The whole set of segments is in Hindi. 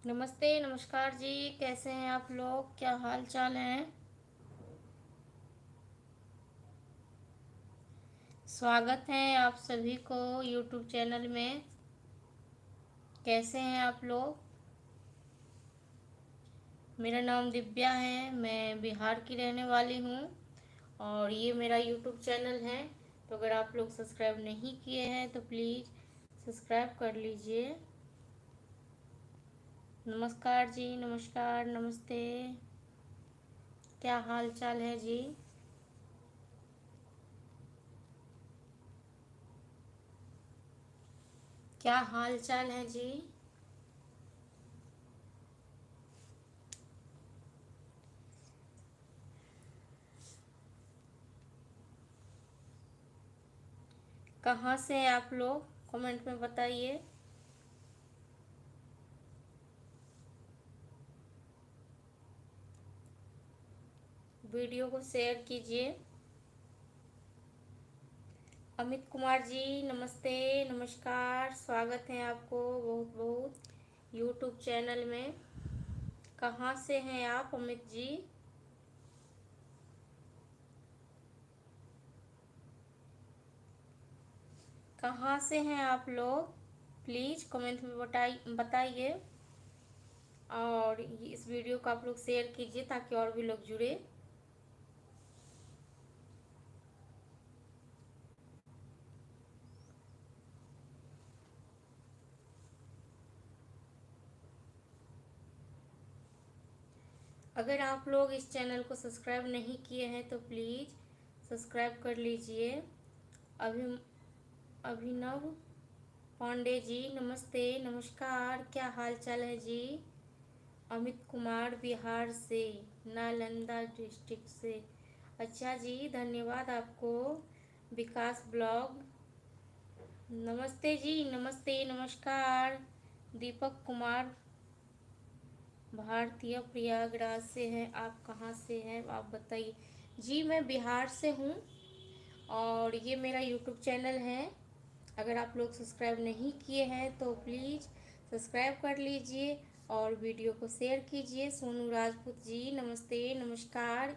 नमस्ते, नमस्कार जी। कैसे हैं आप लोग? क्या हाल चाल हैं? स्वागत है आप सभी को यूट्यूब चैनल में। कैसे हैं आप लोग? मेरा नाम दिव्या है, मैं बिहार की रहने वाली हूँ और ये मेरा यूट्यूब चैनल है। तो अगर आप लोग सब्सक्राइब नहीं किए हैं तो प्लीज़ सब्सक्राइब कर लीजिए। नमस्कार जी, नमस्कार, नमस्ते। क्या हाल चाल है जी? क्या हाल चाल है जी? कहाँ से हैं आप लोग? कमेंट में बताइए। वीडियो को शेयर कीजिए। अमित कुमार जी, नमस्ते, नमस्कार। स्वागत है आपको बहुत बहुत यूट्यूब चैनल में। कहाँ से हैं आप अमित जी? कहाँ से हैं आप लोग? प्लीज़ कमेंट में बताइए। और इस वीडियो को आप लोग शेयर कीजिए ताकि और भी लोग जुड़े। अगर आप लोग इस चैनल को सब्सक्राइब नहीं किए हैं तो प्लीज़ सब्सक्राइब कर लीजिए। अभी अभिनव पांडे जी, नमस्ते, नमस्कार। क्या हाल चाल है जी? अमित कुमार बिहार से, नालंदा डिस्ट्रिक्ट से। अच्छा जी, धन्यवाद आपको। विकास ब्लॉग, नमस्ते जी, नमस्ते, नमस्कार। दीपक कुमार भारतीय प्रयागराज से हैं। आप कहाँ से हैं आप बताइए। जी मैं बिहार से हूँ और ये मेरा यूट्यूब चैनल है। अगर आप लोग सब्सक्राइब नहीं किए हैं तो प्लीज़ सब्सक्राइब कर लीजिए और वीडियो को शेयर कीजिए। सोनू राजपूत जी, नमस्ते, नमस्कार।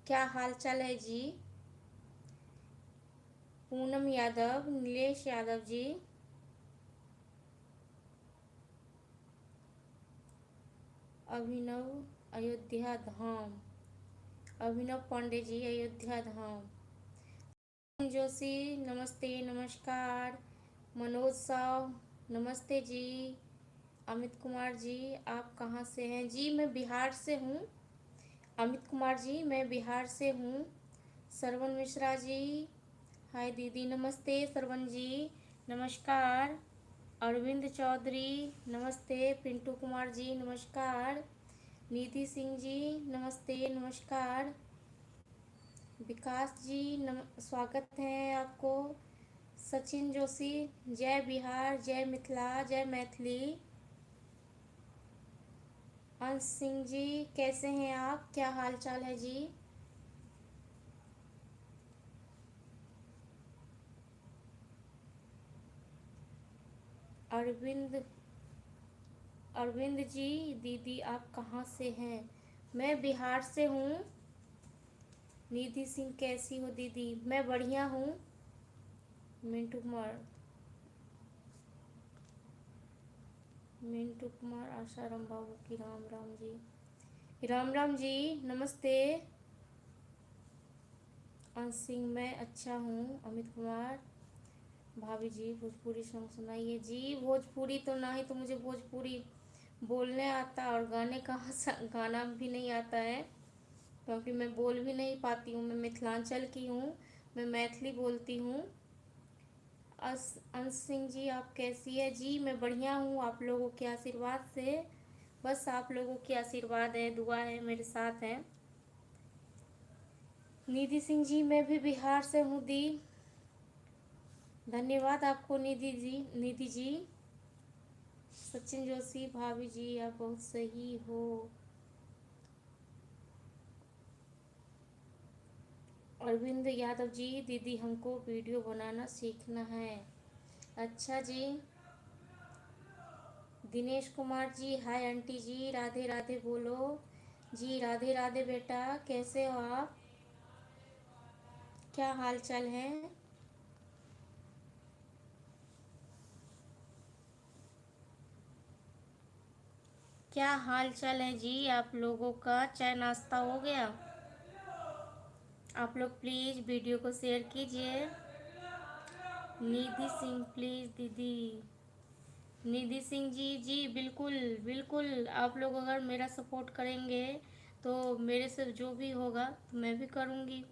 क्या हाल चाल है जी? पूनम यादव, नीलेश यादव जी, अभिनव अयोध्या धाम, अभिनव पांडे जी, अयोध्या धाम। जोशी, नमस्ते, नमस्कार। मनोज साव, नमस्ते जी। अमित कुमार जी, आप कहाँ से हैं? जी मैं बिहार से हूँ। अमित कुमार जी, मैं बिहार से हूँ। सरवण मिश्रा जी, हाय दीदी, नमस्ते सरवण जी, नमस्कार। अरविंद चौधरी, नमस्ते। पिंटू कुमार जी, नमस्कार। निधि सिंह जी, नमस्ते, नमस्कार। विकास जी, स्वागत है आपको। सचिन जोशी, जय बिहार, जय मिथिला, जय मैथिली। अंश सिंह जी, कैसे हैं आप? क्या हाल चाल है जी? अरविंद अरविंद जी, दीदी आप कहाँ से हैं? मैं बिहार से हूँ। निधि सिंह, कैसी हो दीदी? मैं बढ़िया हूँ। मिंटू कुमार, मिंटू कुमार, आशाराम बाबू की, राम राम जी, राम राम जी, नमस्ते। अंश सिंह, मैं अच्छा हूँ। अमित कुमार, भाभी जी भोजपुरी सॉन्ग सुनाइए। जी भोजपुरी तो ना ही तो मुझे भोजपुरी बोलने आता और गाने कहाँ से गाना भी नहीं आता है क्योंकि मैं बोल भी नहीं पाती हूँ। मैं मिथिलांचल की हूँ, मैं मैथिली बोलती हूँ। अंश सिंह जी, आप कैसी है? जी मैं बढ़िया हूँ, आप लोगों के आशीर्वाद से। बस आप लोगों की आशीर्वाद है, दुआ है मेरे साथ है। निधि सिंह जी, मैं भी बिहार से हूँ दी। धन्यवाद आपको निधि जी, निधि जी। सचिन जोशी, भाभी जी आप बहुत सही हो। अरविंद यादव जी, दीदी हमको वीडियो बनाना सीखना है। अच्छा जी, दिनेश कुमार जी, हाय आंटी जी, राधे राधे बोलो जी। राधे राधे बेटा, कैसे हो आप? क्या हाल चाल है? क्या हाल चाल है जी आप लोगों का? चाय नाश्ता हो गया? आप लोग प्लीज़ वीडियो को शेयर कीजिए। निधि सिंह प्लीज़ दीदी। निधि सिंह जी, जी बिल्कुल बिल्कुल, आप लोग अगर मेरा सपोर्ट करेंगे तो मेरे से जो भी होगा तो मैं भी करूँगी।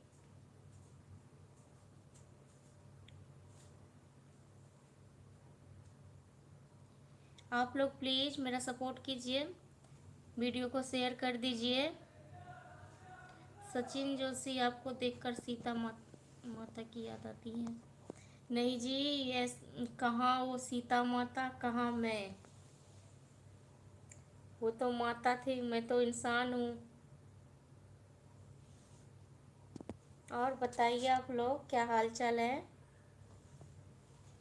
आप लोग प्लीज़ मेरा सपोर्ट कीजिए, वीडियो को शेयर कर दीजिए। सचिन जोशी, आपको देखकर सीता माता की याद आती है? नहीं जी, ये कहाँ वो सीता माता, कहाँ मैं। वो तो माता थी, मैं तो इंसान हूँ। और बताइए आप लोग क्या हाल चाल है?